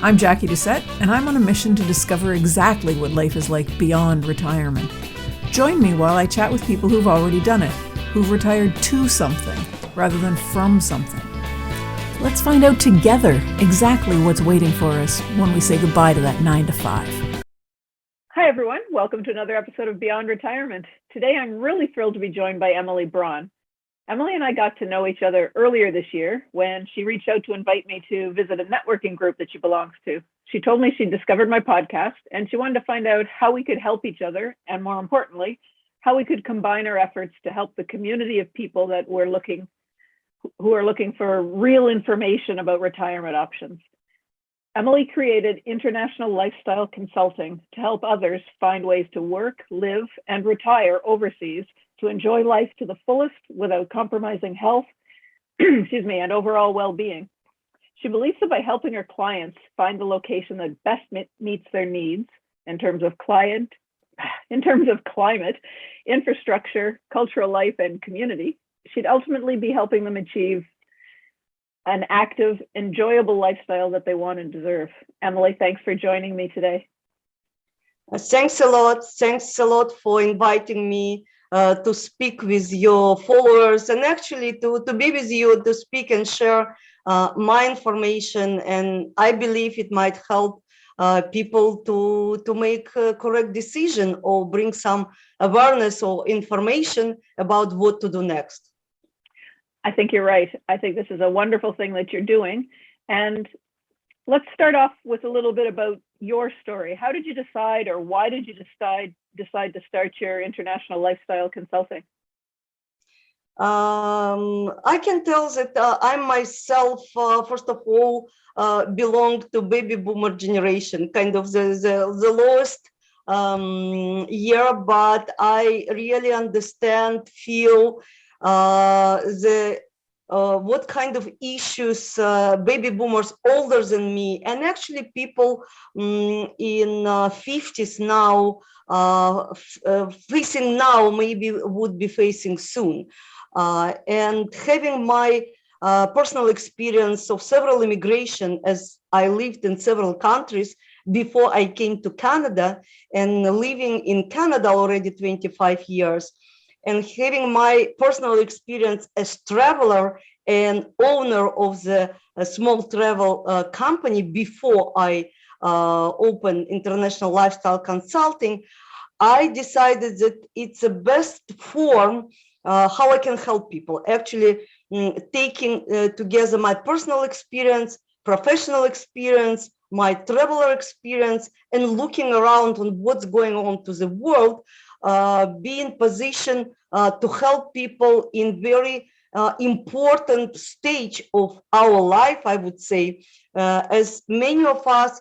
I'm Jackie Doucette, and I'm on a mission to discover exactly what life is like beyond retirement. Join me while I chat with people who've already done it, who've retired to something rather than from something. Let's find out together exactly what's waiting for us when we say goodbye to that 9 to 5. Hi, everyone. Welcome to another episode of Beyond Retirement. Today, I'm really thrilled to be joined by Emily Bron. Emily and I got to know each other earlier this year when she reached out to invite me to visit a networking group that she belongs to. She told me she discovered my podcast and she wanted to find out how we could help each other, and more importantly, how we could combine our efforts to help the community of people that who are looking for real information about retirement options. Emily created International Lifestyle Consulting to help others find ways to work, live, and retire overseas to enjoy life to the fullest without compromising health, and overall well-being. She believes that by helping her clients find the location that best meets their needs in terms of climate, infrastructure, cultural life, and community, she'd ultimately be helping them achieve an active, enjoyable lifestyle that they want and deserve. Emily, thanks for joining me today. Thanks a lot. Thanks a lot for inviting me to speak with your followers and actually to be with you, to speak and share my information. And I believe it might help people to make a correct decision or bring some awareness or information about what to do next. I think you're right. I think this is a wonderful thing that you're doing. And let's start off with a little bit about your story. How did you decide, or why did you decide to start your international lifestyle consulting? I can tell that I myself, first of all, belong to baby boomer generation, kind of the lowest year, but I really understand, feel what kind of issues baby boomers older than me, and actually people in 50s now facing now, maybe would be facing soon. And having my personal experience of several immigration, as I lived in several countries before I came to Canada, and living in Canada already 25 years, and having my personal experience as traveler and owner of the small travel company before I opened International Lifestyle Consulting, I decided that it's the best form how I can help people, actually taking together my personal experience, professional experience, my traveler experience, and looking around on what's going on to the world, be in position to help people in very important stage of our life, I would say, as many of us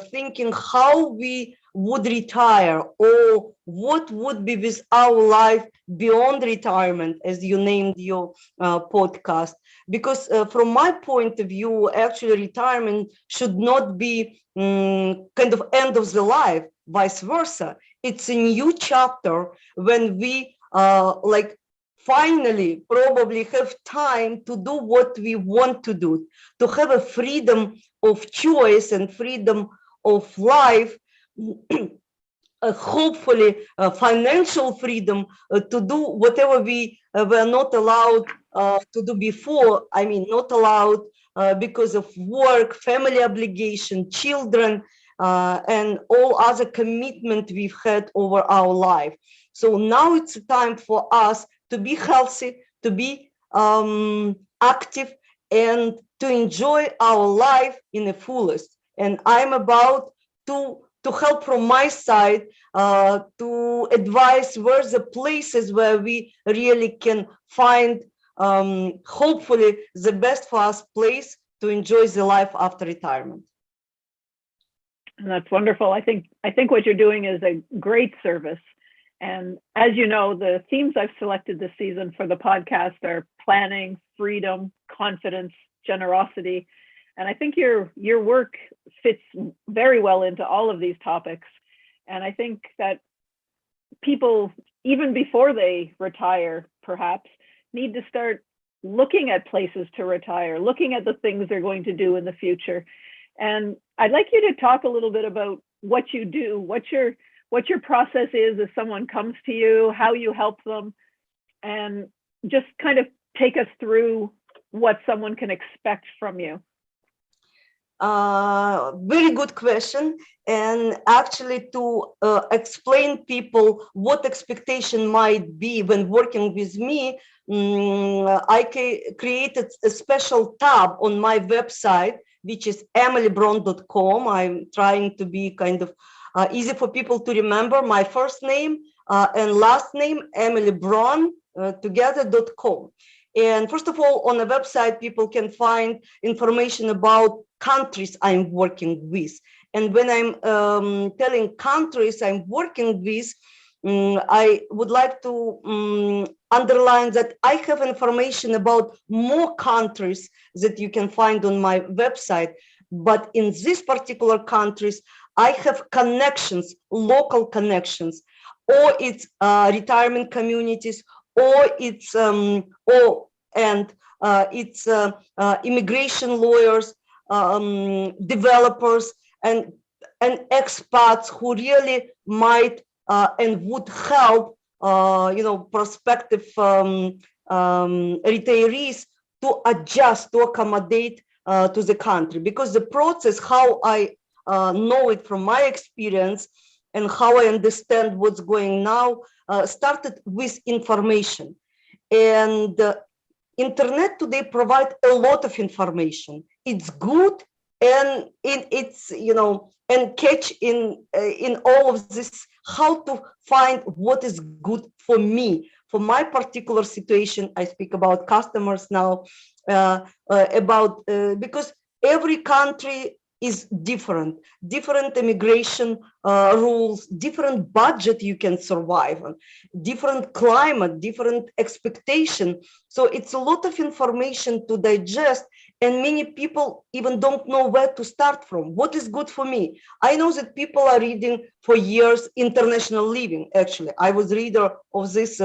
thinking how we would retire, or what would be with our life beyond retirement, as you named your podcast. Because from my point of view, actually retirement should not be kind of end of the life, vice versa. It's a new chapter when we finally probably have time to do what we want to do, to have a freedom of choice and freedom of life, hopefully financial freedom to do whatever we were not allowed to do before. I mean, not allowed because of work, family obligation, children, and all other commitment we've had over our life. So now it's time for us to be healthy, to be active, and to enjoy our life in the fullest. And I'm about to help from my side to advise where's the places where we really can find hopefully the best for us place to enjoy the life after retirement. And that's wonderful. I think what you're doing is a great service. And as you know, the themes I've selected this season for the podcast are planning, freedom, confidence, generosity. And I think your work fits very well into all of these topics. And I think that people, even before they retire, perhaps, need to start looking at places to retire, looking at the things they're going to do in the future, And I'd like you to talk a little bit about what you do, what your process is if someone comes to you, how you help them, and just kind of take us through what someone can expect from you. Very good question. And actually, to explain people what expectation might be when working with me, I created a special tab on my website, which is emilybron.com. I'm trying to be kind of easy for people to remember. My first name and last name, Emily Bron, together.com. And first of all, on the website, people can find information about countries I'm working with. And when I'm telling countries I'm working with, I would like to underline that I have information about more countries that you can find on my website. But in these particular countries, I have connections, local connections, or it's retirement communities, or it's it's immigration lawyers, developers, and expats who really might and would help prospective retirees to adjust, to accommodate to the country. Because the process, how I know it from my experience and how I understand what's going now, started with information. And internet today provides a lot of information. It's good, and it's and catch in all of this how to find what is good for me, for my particular situation. I speak about customers now, because every country is different immigration rules, different budget you can survive on, different climate, different expectation. So it's a lot of information to digest, and many people even don't know where to start from. What is good for me? I know that people are reading for years International Living. Actually, I was reader of this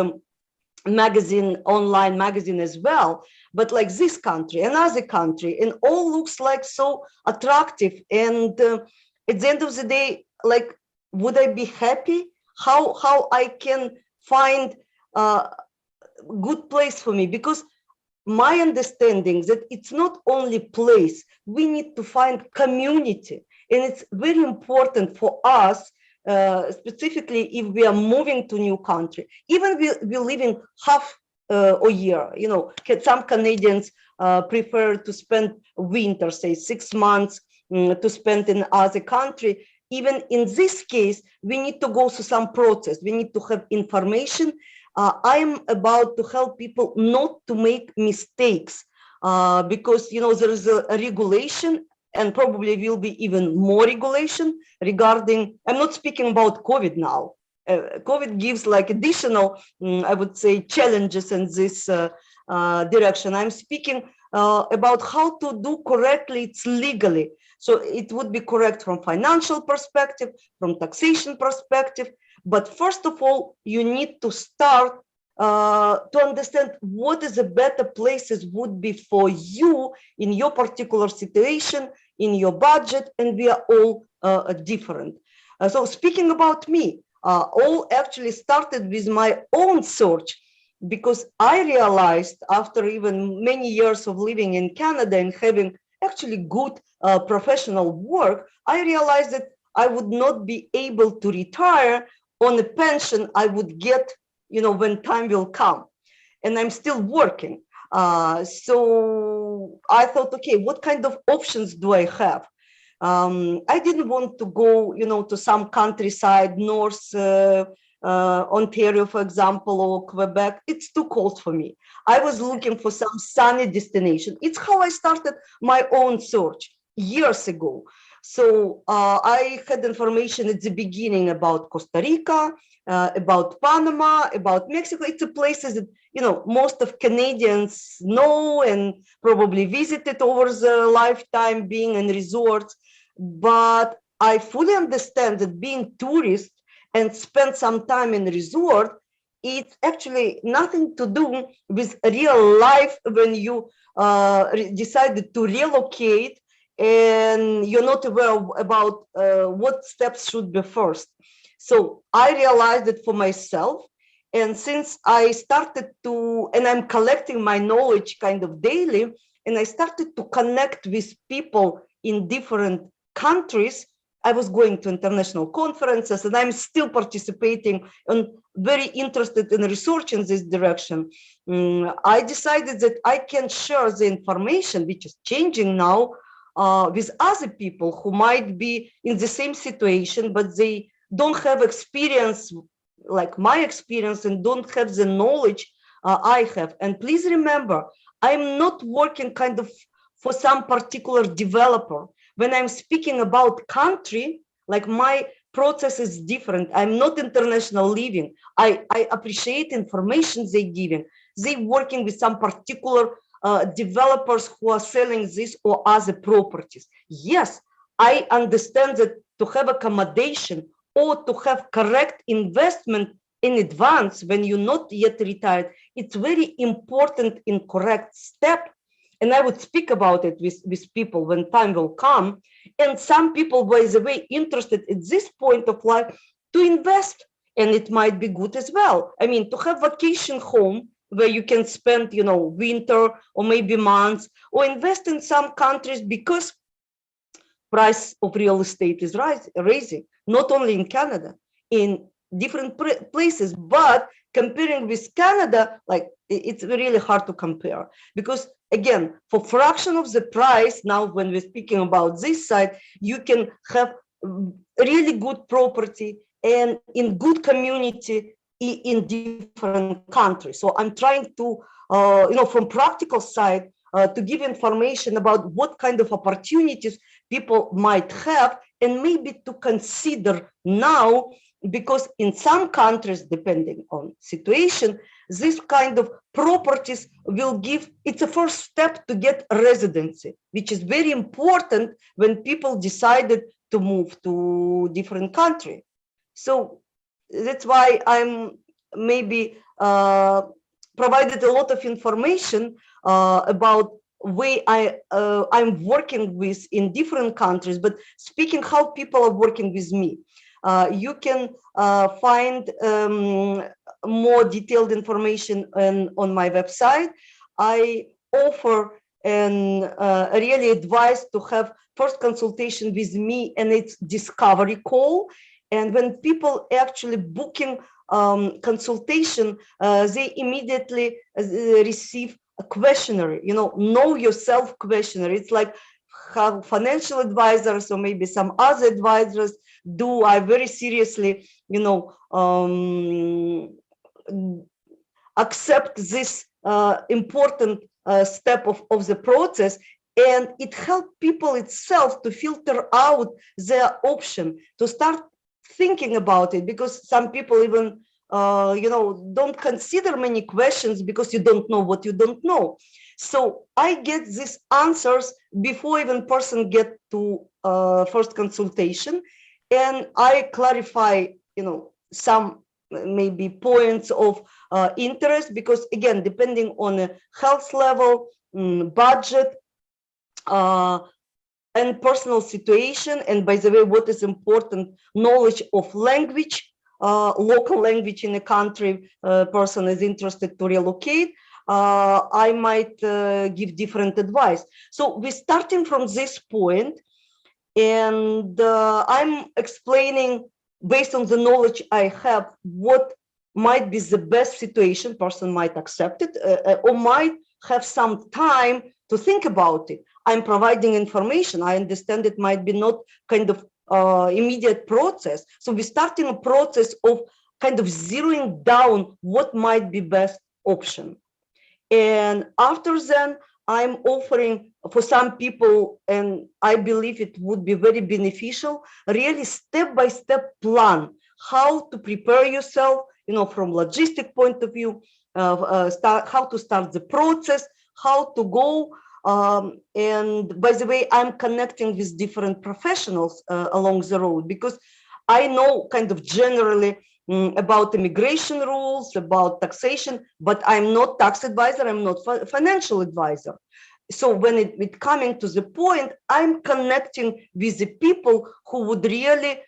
magazine, online magazine as well, but like this country, another country, and all looks like so attractive. And at the end of the day, like, would I be happy? How I can find a good place for me? Because my understanding that it's not only place, we need to find community, and it's very important for us. Specifically, if we are moving to new country, even we living half a year, some Canadians prefer to spend winter, say 6 months, to spend in other country. Even in this case, we need to go through some process. We need to have information. I'm about to help people not to make mistakes, because there is a regulation, and probably will be even more regulation regarding, I'm not speaking about COVID now. COVID gives like additional, I would say, challenges in this direction. I'm speaking about how to do correctly, it's legally. So it would be correct from financial perspective, from taxation perspective. But first of all, you need to start to understand what is the better places would be for you in your particular situation, in your budget, and we are all different. So speaking about me, all actually started with my own search, because I realized after even many years of living in Canada and having actually good professional work, I realized that I would not be able to retire on a pension I would get, when time will come. And I'm still working. So I thought, okay, what kind of options do I have? I didn't want to go, to some countryside, North Ontario, for example, or Quebec. It's too cold for me. I was looking for some sunny destination. It's how I started my own search years ago. So I had information at the beginning about Costa Rica, about Panama, about Mexico. It's a places that, most of Canadians know and probably visited over the lifetime being in resorts. But I fully understand that being tourist and spend some time in resort, it's actually nothing to do with real life when you decided to relocate and you're not aware about what steps should be first. So I realized it for myself. And since I started to, and I'm collecting my knowledge kind of daily, and I started to connect with people in different countries. I was going to international conferences, and I'm still participating and very interested in research in this direction. I decided that I can share the information, which is changing now, with other people who might be in the same situation, but they don't have experience like my experience and don't have the knowledge I have. And please remember, I'm not working kind of for some particular developer. When I'm speaking about country, like my process is different. I'm not international living. I appreciate information they giving. They working with some particular developers who are selling this or other properties. Yes, I understand that to have accommodation or to have correct investment in advance when you're not yet retired, it's very important in correct step. And I would speak about it with people when time will come. And some people, by the way, interested at this point of life to invest, and it might be good as well. I mean, to have vacation home where you can spend, winter or maybe months, or invest in some countries because price of real estate is rising, not only in Canada, in different places. But comparing with Canada, like it's really hard to compare, because again, for fraction of the price, now when we're speaking about this side, you can have really good property and in good community in different countries. So I'm trying to, from practical side, to give information about what kind of opportunities people might have, and maybe to consider now, because in some countries, depending on situation, this kind of properties will give, it's a first step to get residency, which is very important when people decided to move to different country. So that's why I'm maybe provided a lot of information about way I'm working with in different countries, but speaking how people are working with me. You can find more detailed information on my website. I offer and really advise to have first consultation with me, and it's discovery call. And when people actually booking consultation, they immediately receive a questionnaire, know yourself questionnaire. It's like how financial advisors or maybe some other advisors do. I very seriously, accept this important step of the process, and it helps people itself to filter out their option, to start thinking about it, because some people even don't consider many questions because you don't know what you don't know. So I get these answers before even person get to first consultation, and I clarify some maybe points of interest, because again, depending on the health level, budget, and personal situation, and by the way, what is important, knowledge of language, local language in a country person is interested to relocate, I might give different advice. So we're starting from this point, and I'm explaining based on the knowledge I have what might be the best situation. Person might accept it or might have some time to think about it. I'm providing information. I understand it might be not kind of immediate process. So we're starting a process of kind of zeroing down what might be best option. And after then, I'm offering for some people, and I believe it would be very beneficial, really step-by-step plan, how to prepare yourself, from logistic point of view, how to start the process, how to go. And by the way, I'm connecting with different professionals along the road, because I know kind of generally about immigration rules, about taxation, but I'm not tax advisor, I'm not financial advisor. so when it coming to the point, I'm connecting with the people who would really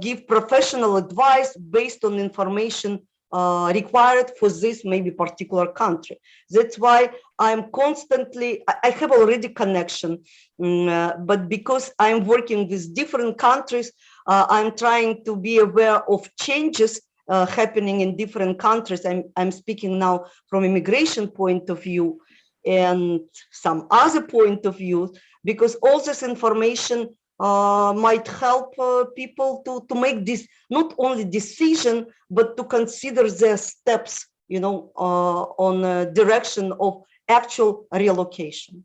give professional advice based on information required for this maybe particular country. That's why I'm constantly, I have already connection, but because I'm working with different countries, I'm trying to be aware of changes happening in different countries. I'm speaking now from immigration point of view and some other point of view, because all this information might help people to make this not only decision, but to consider their steps, on a direction of actual relocation.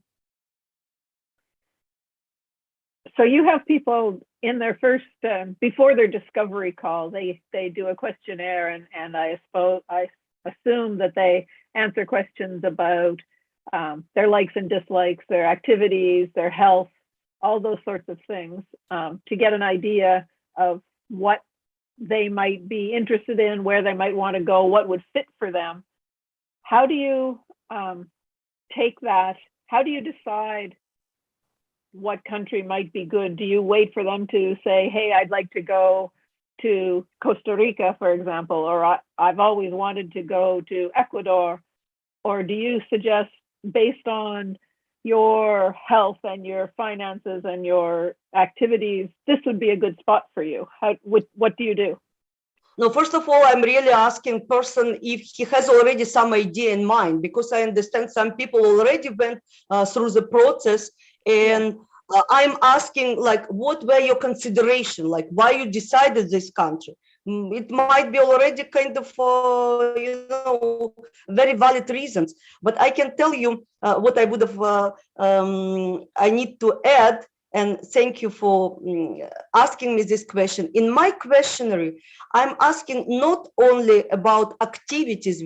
So you have people in their first, before their discovery call, they do a questionnaire, and I assume that they answer questions about their likes and dislikes, their activities, their health, all those sorts of things, to get an idea of what they might be interested in, where they might want to go, what would fit for them. How do you take that? How do you decide what country might be good? Do you wait for them to say, hey, I'd like to go to Costa Rica, for example, or I've always wanted to go to Ecuador? Or do you suggest, based on your health and your finances and your activities, this would be a good spot for you? What do you do? No, first of all, I'm really asking person if he has already some idea in mind, because I understand some people already went through the process, and I'm asking, like, what were your consideration, like why you decided this country? It might be already kind of very valid reasons, but I can tell you what I would have I need to add. And thank you for asking me this question. In my questionnaire, I'm asking not only about activities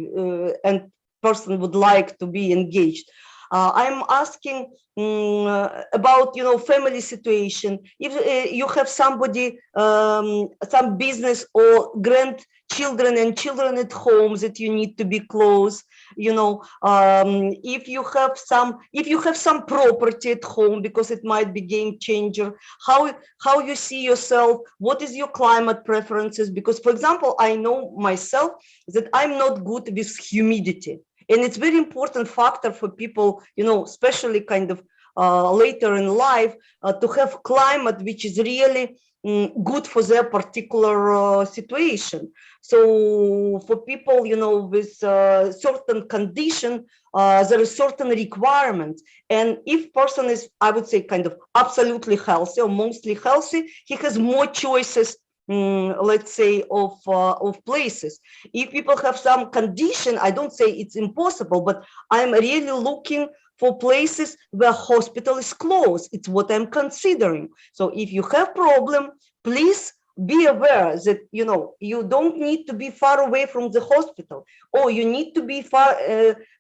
and person would like to be engaged. I'm asking about, family situation. If you have somebody, some business or grandchildren and children at home that you need to be close, if you have some property at home, because it might be game changer, how you see yourself, what is your climate preferences? Because, for example, I know myself that I'm not good with humidity. And it's very important factor for people, especially kind of later in life, to have climate which is really good for their particular situation. So for people, with certain condition, there is certain requirements. And if person is, I would say, kind of absolutely healthy or mostly healthy, he has more choices, let's say, of places. If people have some condition, I don't say it's impossible, but I'm really looking for places where hospital is close. It's what I'm considering. So if you have problem, please be aware that you don't need to be far away from the hospital, or you need to be far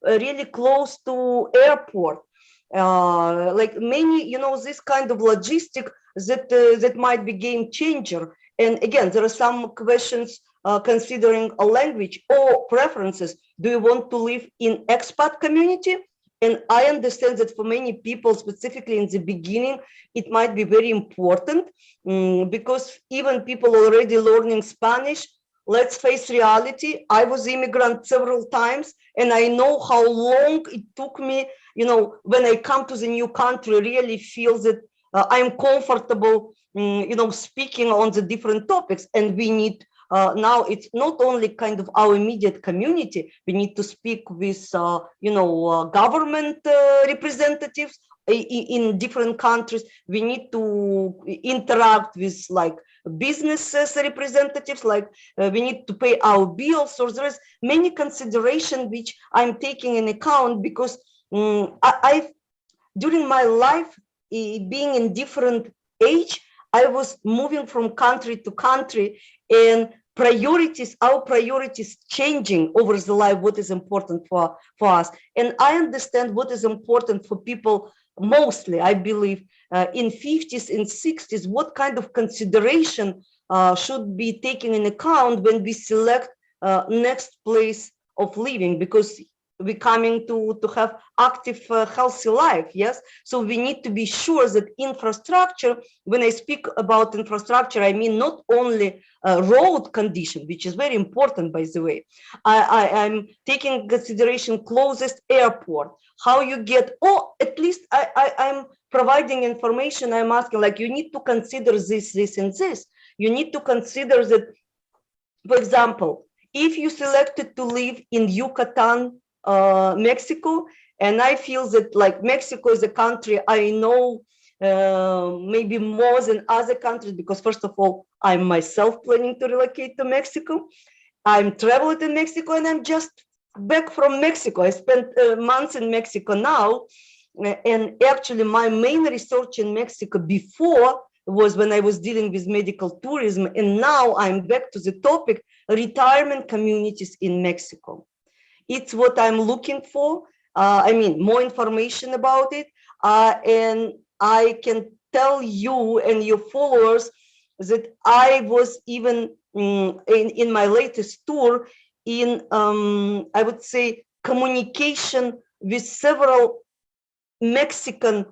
really close to airport. Like many, this kind of logistic that might be game changer. And again, there are some questions considering a language or preferences. Do you want to live in expat community? And I understand that for many people, specifically in the beginning, it might be very important because even people already learning Spanish, let's face reality. I was immigrant several times, and I know how long it took me, when I come to the new country, really feel that I'm comfortable, speaking on the different topics. And we need now, it's not only kind of our immediate community. We need to speak with, government representatives in different countries. We need to interact with like businesses representatives, like we need to pay our bills. So there is many consideration which I'm taking in account, because I during my life, being in different age, I was moving from country to country, and our priorities changing over the life, what is important for us. And I understand what is important for people, mostly, I believe, in 50s and 60s, what kind of consideration should be taken in account when we select next place of living. Because we're coming to have active, healthy life. Yes. So we need to be sure that infrastructure, when I speak about infrastructure, I mean not only road condition, which is very important, by the way. I'm taking consideration closest airport, how you get, or at least I'm providing information. I'm asking, like, you need to consider this, and this. You need to consider that, for example, if you selected to live in Yucatan, Mexico, and I feel that, like, Mexico is a country I know maybe more than other countries, because first of all, I'm myself planning to relocate to Mexico. I'm traveling in Mexico, and I'm just back from Mexico. I spent months in Mexico now, and actually my main research in Mexico before was when I was dealing with medical tourism, and now I'm back to the topic, retirement communities in Mexico. It's what I'm looking for. I mean, more information about it, and I can tell you and your followers that I was even in my latest tour in, I would say, communication with several Mexican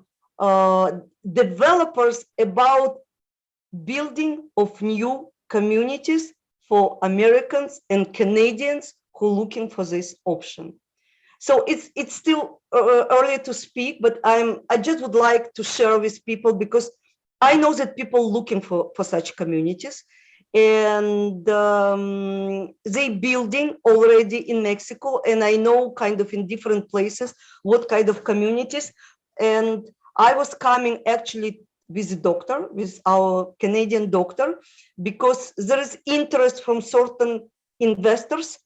developers about building of new communities for Americans and Canadians who are looking for this option. So it's still early to speak, but I just would like to share with people, because I know that people looking for such communities, and they building already in Mexico, and I know kind of in different places what kind of communities. And I was coming actually with a doctor, with our Canadian doctor, because there is interest from certain investors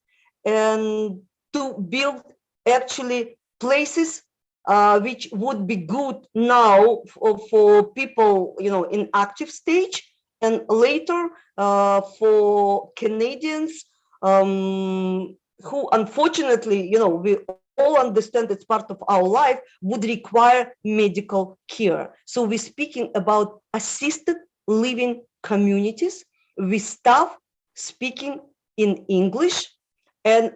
and to build actually places which would be good now for people, in active stage, and later for Canadians who, unfortunately, we all understand it's part of our life, would require medical care. So we're speaking about assisted living communities with staff speaking in English, and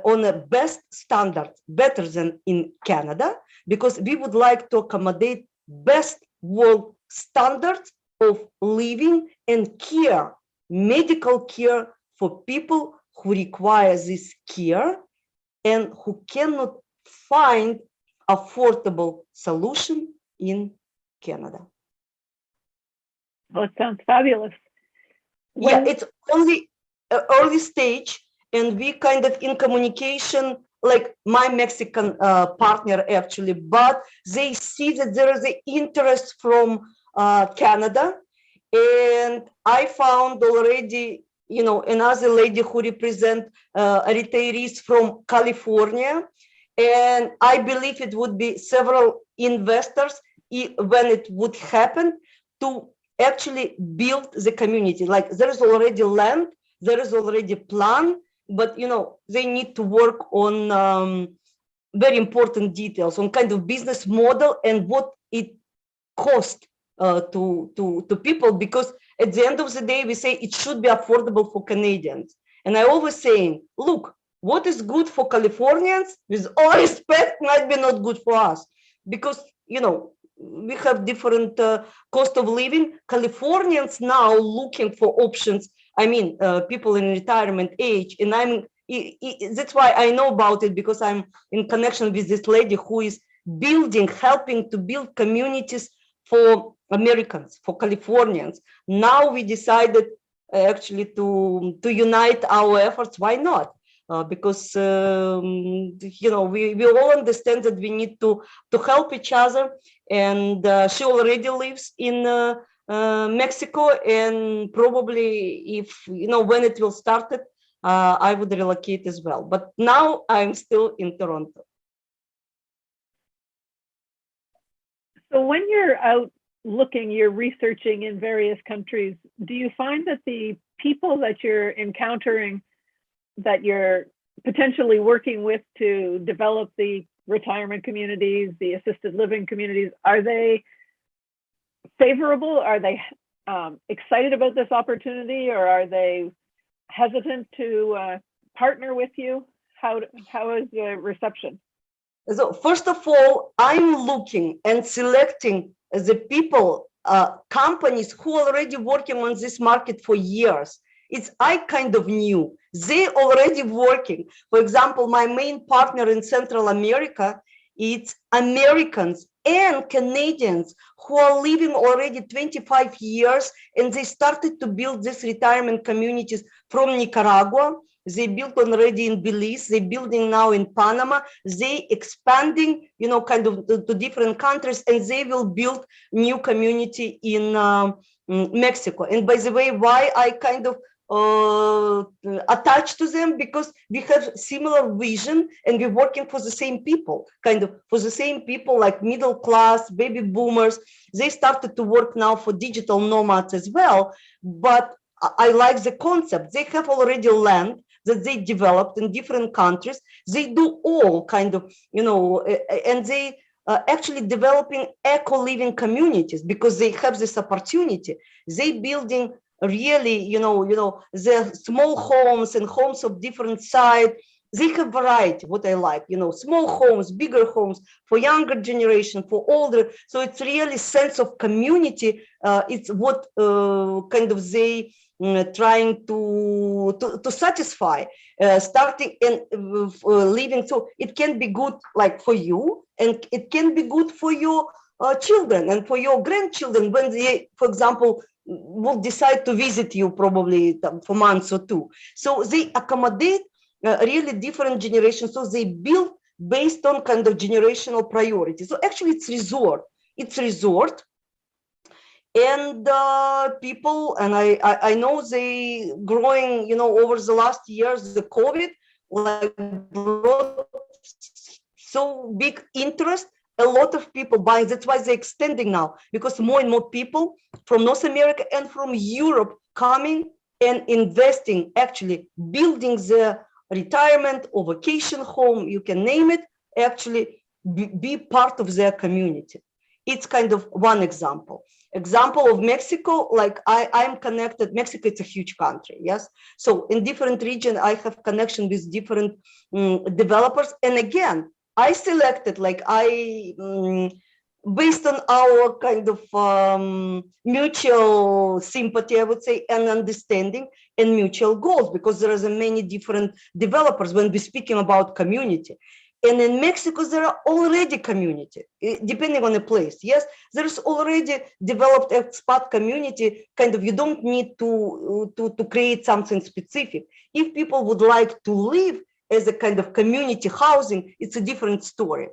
on a best standard, better than in Canada, because we would like to accommodate best world standards of living and care, medical care for people who require this care and who cannot find affordable solution in Canada. Well, it sounds fabulous. Yeah, it's only early stage, and we kind of in communication, like my Mexican partner actually, but they see that there is an interest from Canada, and I found already, another lady who represent retirees from California, and I believe it would be several investors when it would happen to actually build the community. Like, there is already land, there is already plan, but they need to work on very important details on kind of business model and what it costs to people, because at the end of the day we say it should be affordable for Canadians. And I always saying, look, what is good for Californians, with all respect, might be not good for us, because we have different cost of living. Californians now looking for options. I mean, people in retirement age, and that's why I know about it, because I'm in connection with this lady who is helping to build communities for Americans, for Californians. Now we decided actually to unite our efforts. Why not? Because we all understand that we need to help each other. And she already lives in Mexico, and probably if when it will start it, I would relocate as well. But now I'm still in Toronto. So when you're out looking, you're researching in various countries, do you find that the people that you're encountering, that you're potentially working with to develop the retirement communities, the assisted living communities, are they favorable? Are they excited about this opportunity, or are they hesitant to partner with you? How is the reception? So first of all, I'm looking and selecting the people, companies who are already working on this market for years. It's I kind of new. They already working. For example, my main partner in Central America, it's Americans and Canadians who are living already 25 years, and they started to build these retirement communities from Nicaragua. They built already in Belize, they building now in Panama, they expanding, kind of to different countries, and they will build new community in Mexico. And by the way, why I kind of attached to them, because we have similar vision and we're working for the same people, like middle class, baby boomers. They started to work now for digital nomads as well, but I like the concept. They have already land that they developed in different countries. They do all kind of, and they actually developing eco-living communities because they have this opportunity. They building really, the small homes and homes of different size. They have variety, what I like, small homes, bigger homes for younger generation, for older. So it's really sense of community. It's what kind of they trying to satisfy, starting and living. So it can be good like for you, and it can be good for your children and for your grandchildren when they, for example, will decide to visit you probably for months or two. So they accommodate really different generations. So they build based on kind of generational priorities. So actually it's resort. And people, and I know they growing, over the last years, the COVID like brought so big interest, a lot of people buying. That's why they're extending now, because more and more people from North America and from Europe coming and investing, actually building the retirement or vacation home, you can name it, actually be part of their community. It's kind of one example of Mexico. Like I'm connected. Mexico, it's a huge country. Yes. So in different region, I have connection with different developers. And again, I selected, based on our kind of mutual sympathy, I would say, and understanding and mutual goals, because there are many different developers when we're speaking about community. And in Mexico, there are already community, depending on the place. Yes, there's already developed expat community. Kind of, you don't need to create something specific. If people would like to live as a kind of community housing, it's a different story.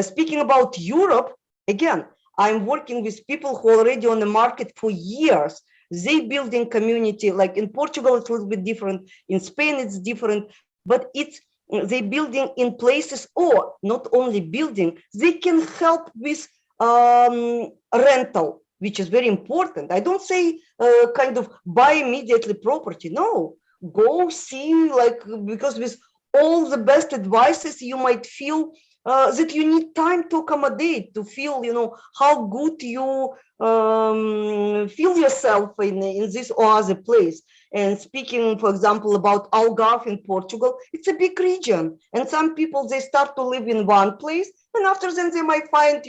Speaking about Europe, again, I'm working with people who are already on the market for years. They building community. Like in Portugal, it's a little bit different. In Spain, it's different, but they building in places, or not only building, they can help with rental, which is very important. I don't say kind of buy immediately property. No, go see, because with all the best advices, you might feel that you need time to accommodate, to feel, how good you feel yourself in this or other place. And speaking, for example, about Algarve in Portugal, it's a big region. And some people, they start to live in one place, and after then they might find,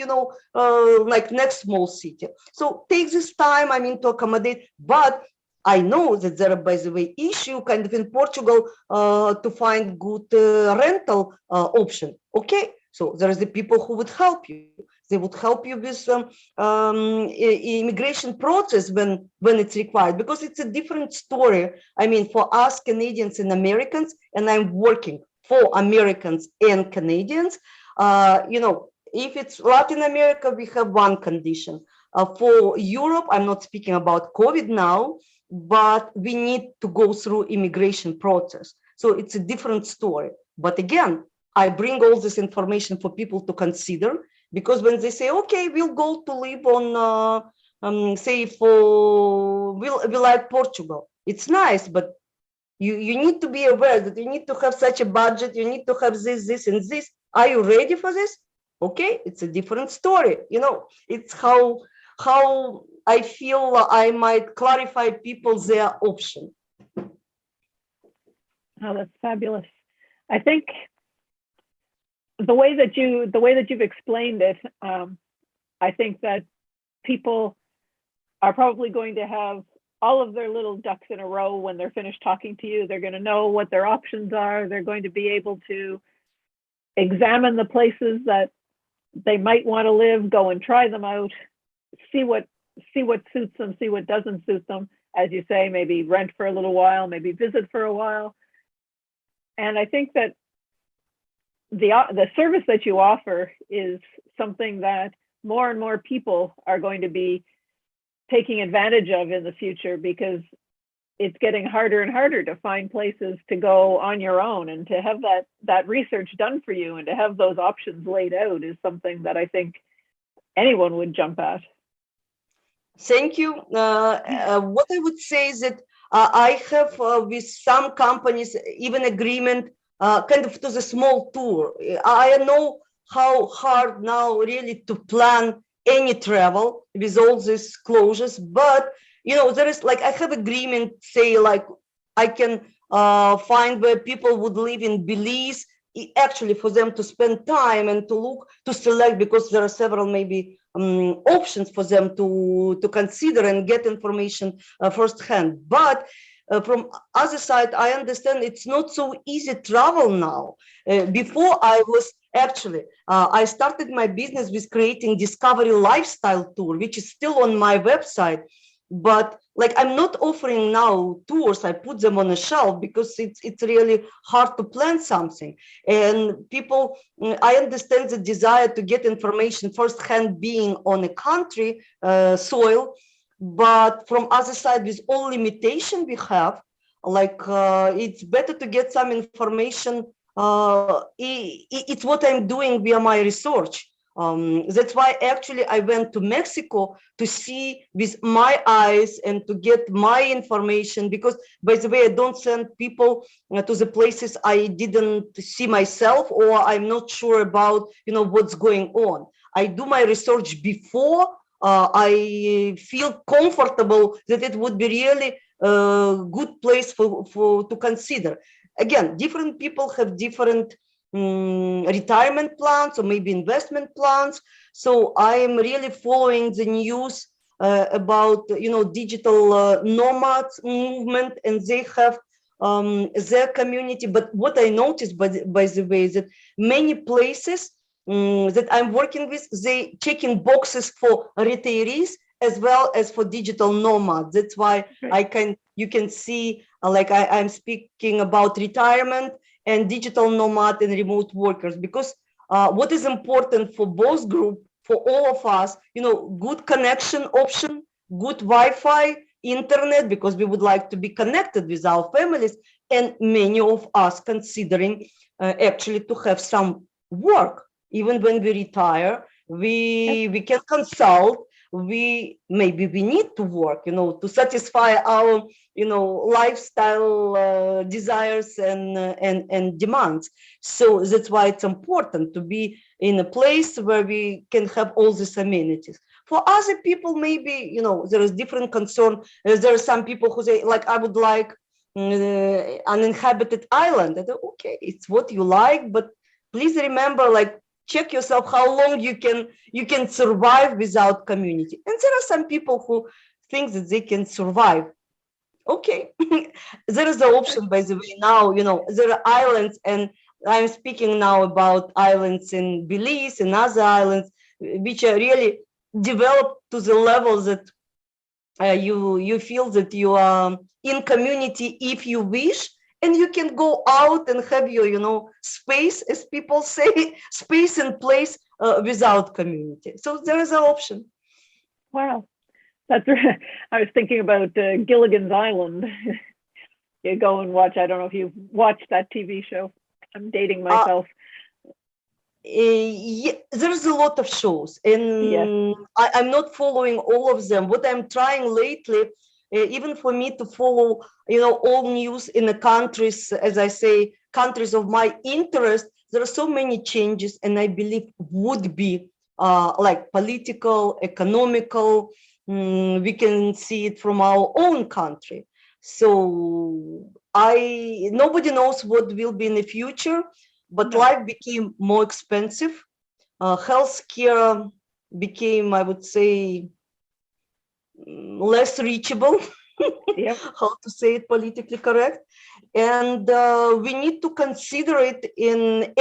like next small city. So take this time, to accommodate. But I know that there are, by the way, issue kind of in Portugal to find good rental option. Okay, so there is the people who would help you. They would help you with immigration process when it's required, because it's a different story. For us Canadians and Americans, and I'm working for Americans and Canadians. If it's Latin America, we have one condition. For Europe, I'm not speaking about COVID now, but we need to go through immigration process. So it's a different story. But again, I bring all this information for people to consider, because when they say, okay, we'll go to live on, say, we like Portugal. It's nice, but you need to be aware that you need to have such a budget. You need to have this, and this. Are you ready for this? Okay, it's a different story. It's how I feel I might clarify people their option. Oh, that's fabulous. I think the way that you've explained it, I think that people are probably going to have all of their little ducks in a row when they're finished talking to you. They're going to know what their options are. They're going to be able to examine the places that they might want to live, go and try them out, see what suits them, see what doesn't suit them. As you say, maybe rent for a little while, maybe visit for a while. And I think that the service that you offer is something that more and more people are going to be taking advantage of in the future, because it's getting harder and harder to find places to go on your own, and to have that research done for you and to have those options laid out is something that I think anyone would jump at. Thank you. What I would say is that I have with some companies even agreement kind of to the small tour. I know how hard now really to plan any travel with all these closures, but there is like I have agreement, say like I can find where people would live in Belize, actually for them to spend time and to look to select, because there are several maybe options for them to consider and get information firsthand. But from other side, I understand it's not so easy travel now. Before I was actually, I started my business with creating Discovery Lifestyle Tour, which is still on my website. But like I'm not offering now tours, I put them on a shelf because it's really hard to plan something. And people, I understand the desire to get information firsthand being on a country soil, but from other side, with all limitation we have, like it's better to get some information. It's what I'm doing via my research. That's why actually I went to Mexico to see with my eyes and to get my information, because by the way, I don't send people to the places I didn't see myself, or I'm not sure about what's going on. I do my research before I feel comfortable that it would be really a good place to consider. Again, different people have different retirement plans or maybe investment plans. So I am really following the news about digital nomads movement, and they have their community. But what I noticed by the way is that many places that I'm working with, they checking boxes for retirees as well as for digital nomads. That's why you can see like I'm speaking about retirement and digital nomad and remote workers, because what is important for both groups, for all of us, good connection option, good Wi-Fi, internet, because we would like to be connected with our families, and many of us considering actually to have some work. Even when we retire, we can consult. Maybe we need to work, to satisfy our, lifestyle desires and demands. So that's why it's important to be in a place where we can have all these amenities. For other people, maybe, there is different concern. There are some people who say, like, I would like an uninhabited island. And okay, it's what you like, but please remember, like, check yourself how long you can survive without community. And there are some people who think that they can survive. Okay, there is the option, by the way. Now, there are islands, and I'm speaking now about islands in Belize and other islands, which are really developed to the level that you feel that you are in community if you wish. And you can go out and have your, space, as people say, space and place without community. So there is an option. Wow, that's right. I was thinking about Gilligan's Island. You go and watch. I don't know if you've watched that TV show. I'm dating myself. Yeah, there's a lot of shows, and I'm not following all of them. What I'm trying lately, even for me to follow, all news in the countries, as I say, countries of my interest, there are so many changes, and I believe would be like political, economical. We can see it from our own country. So nobody knows what will be in the future, but No. life became more expensive. Healthcare became, I would say, less reachable. Yep. How to say it politically correct, and we need to consider it in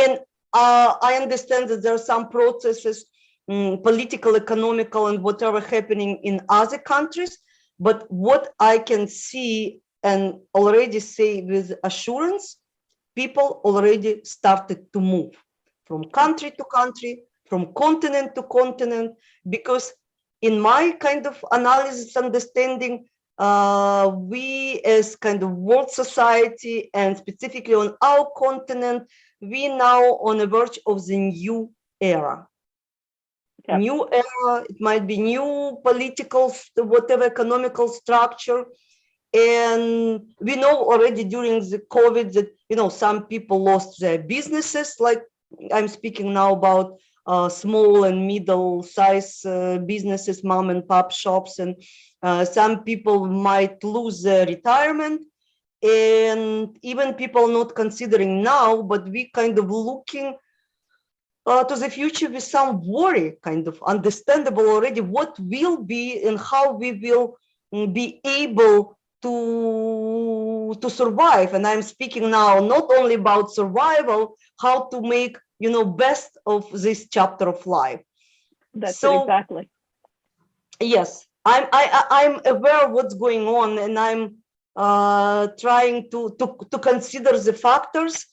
I understand that there are some processes, political, economical, and whatever happening in other countries, but what I can see and already say with assurance, people already started to move from country to country, from continent to continent, because in my kind of analysis, understanding, we as kind of world society and specifically on our continent, we now on the verge of the new era. Yep. New era, it might be new political, whatever economical structure. And we know already during the COVID that, some people lost their businesses. Like I'm speaking now about small and middle size businesses, mom and pop shops, and some people might lose their retirement. And even people not considering now, but we kind of looking to the future with some worry, kind of understandable already what will be and how we will be able to survive. And I'm speaking now not only about survival, how to make best of this chapter of life. That's So it exactly. yes, I'm aware of what's going on, and I'm trying to consider the factors.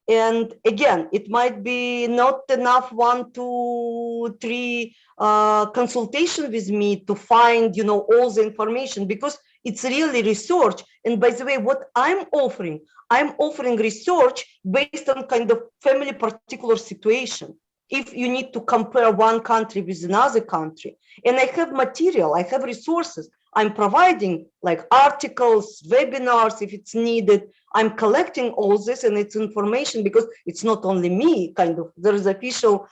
And again, it might be not enough 1, 2, 3 consultation with me to find all the information, because it's really research. And by the way, what I'm offering research based on kind of family particular situation. If you need to compare one country with another country, and I have material, I have resources, I'm providing like articles, webinars if it's needed. I'm collecting all this, and it's information because it's not only me, kind of, there is official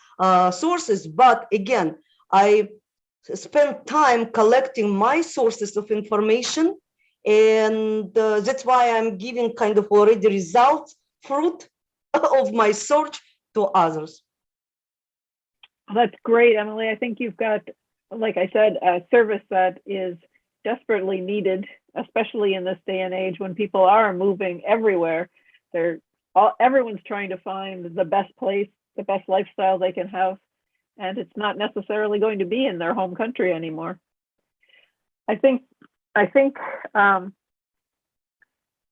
sources, but again, I spend time collecting my sources of information, and that's why I'm giving kind of already results, fruit of my search to others. That's great, Emily. I think you've got, like I said, a service that is desperately needed, especially in this day and age when people are moving everywhere. Everyone's trying to find the best place, the best lifestyle they can have, and it's not necessarily going to be in their home country anymore. I think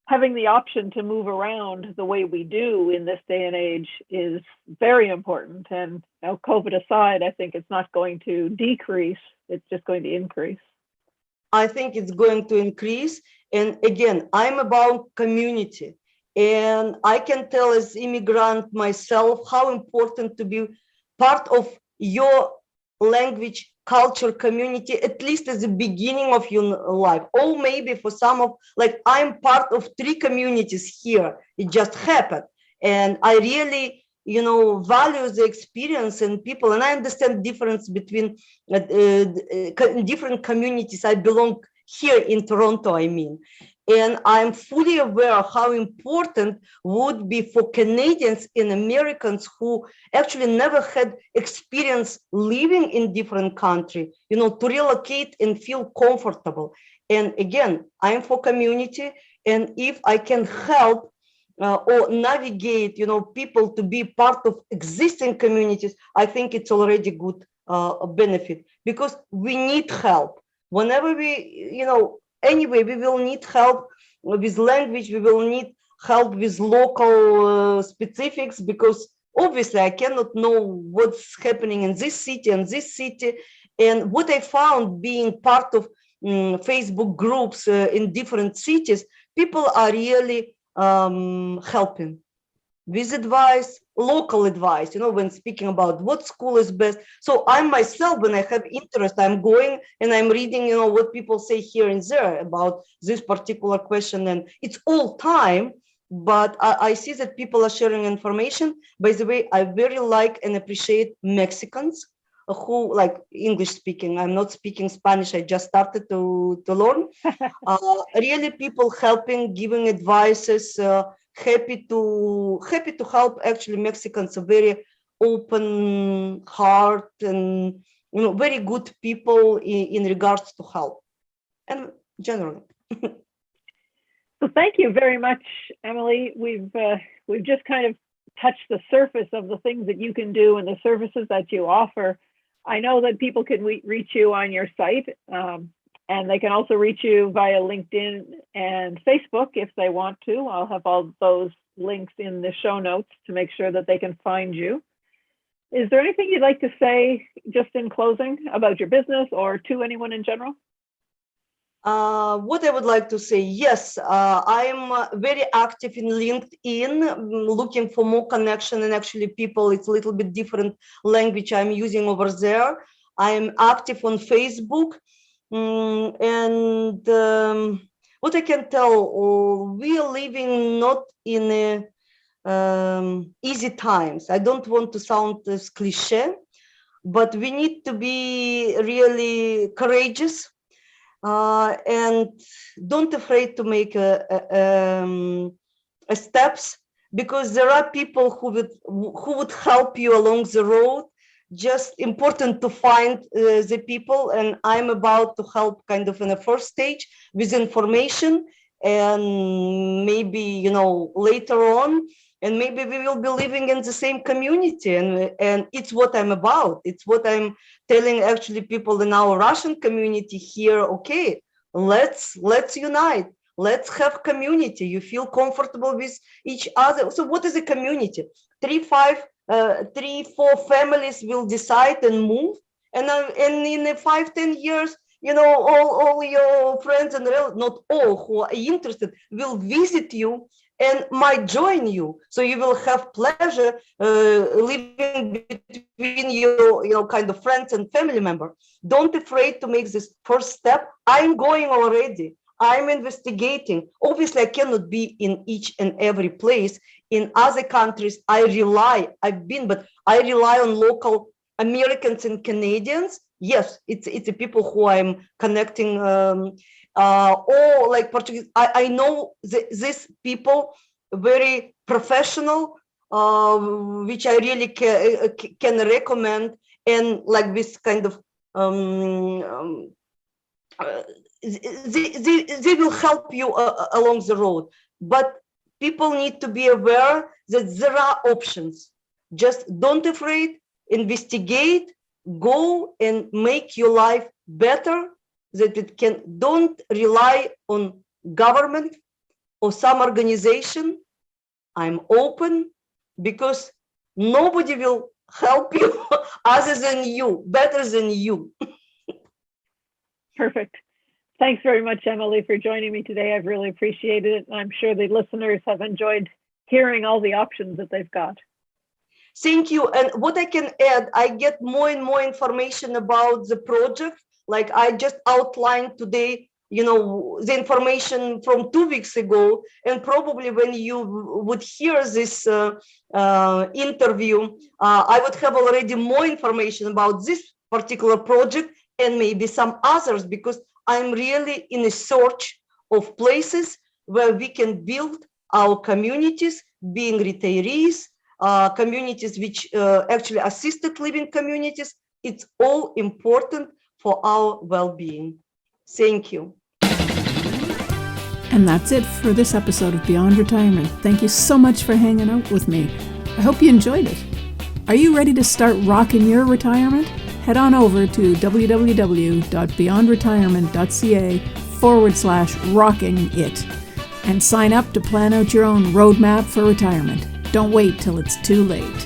having the option to move around the way we do in this day and age is very important. And now, COVID aside, I think it's not going to decrease, it's just going to increase. I think it's going to increase. And again, I'm about community. And I can tell as immigrant myself how important to be part of your language, culture, community, at least at the beginning of your life. Or maybe for some of, like, I'm part of 3 communities here. It just happened. And I really, value the experience and people. And I understand difference between different communities. I belong here in Toronto, I mean. And I'm fully aware how important would be for Canadians and Americans who actually never had experience living in different country, to relocate and feel comfortable. And again, I'm for community. And if I can help or navigate, people to be part of existing communities, I think it's already good benefit, because we need help. Whenever we, anyway, we will need help with language, we will need help with local specifics, because obviously I cannot know what's happening in this city and this city. And what I found being part of Facebook groups in different cities, people are really helping with advice, local advice, when speaking about what school is best. So I myself, when I have interest, I'm going and I'm reading, what people say here and there about this particular question. And it's all time, but I see that people are sharing information. By the way, I very like and appreciate Mexicans who, like English speaking, I'm not speaking Spanish, I just started to learn. Really people helping, giving advices, happy to help. Actually, Mexicans are very open heart and very good people in regards to help and generally. So thank you very much, Emily. We've just kind of touched the surface of the things that you can do and the services that you offer. I know that people can reach you on your site, and they can also reach you via LinkedIn and Facebook if they want to. I'll have all those links in the show notes to make sure that they can find you. Is there anything you'd like to say just in closing about your business or to anyone in general? What I would like to say, yes, I'm very active in LinkedIn, looking for more connection, and actually people, it's a little bit different language I'm using over there. I'm active on Facebook, and what I can tell, we are living not in easy times. I don't want to sound as cliche, but we need to be really courageous. And don't afraid to make steps, because there are people who would help you along the road. Just important to find the people, and I'm about to help kind of in the first stage with information, and maybe later on, and maybe we will be living in the same community, and it's what I'm about. It's what I'm telling actually people in our Russian community here. Okay, let's unite. Let's have community. You feel comfortable with each other. So what is a community? 3-4 families will decide and move, and in 5-10 years, all your friends and relatives, not all who are interested, will visit you and might join you. So you will have pleasure living between your kind of friends and family members. Don't afraid to make this first step. I'm going already. I'm investigating. Obviously, I cannot be in each and every place. In other countries, I've been, but I rely on local Americans and Canadians. Yes, it's the people who I'm connecting, or like Portuguese. I know these people very professional, which I really can recommend, and like this kind of they will help you along the road. But people need to be aware that there are options. Just don't afraid, investigate, go and make your life better, that it can. Don't rely on government or some organization. I'm open, because nobody will help you other than you, better than you. Perfect. Thanks very much, Emily, for joining me today. I've really appreciated it. I'm sure the listeners have enjoyed hearing all the options that they've got. Thank you. And what I can add, I get more and more information about the project. Like I just outlined today, the information from 2 weeks ago, and probably when you would hear this interview, I would have already more information about this particular project and maybe some others, because I'm really in a search of places where we can build our communities, being retirees, communities which actually assisted living communities. It's all important for our well-being. Thank you. And that's it for this episode of Beyond Retirement. Thank you so much for hanging out with me. I hope you enjoyed it. Are you ready to start rocking your retirement? Head on over to www.beyondretirement.ca/rocking it and sign up to plan out your own roadmap for retirement. Don't wait till it's too late.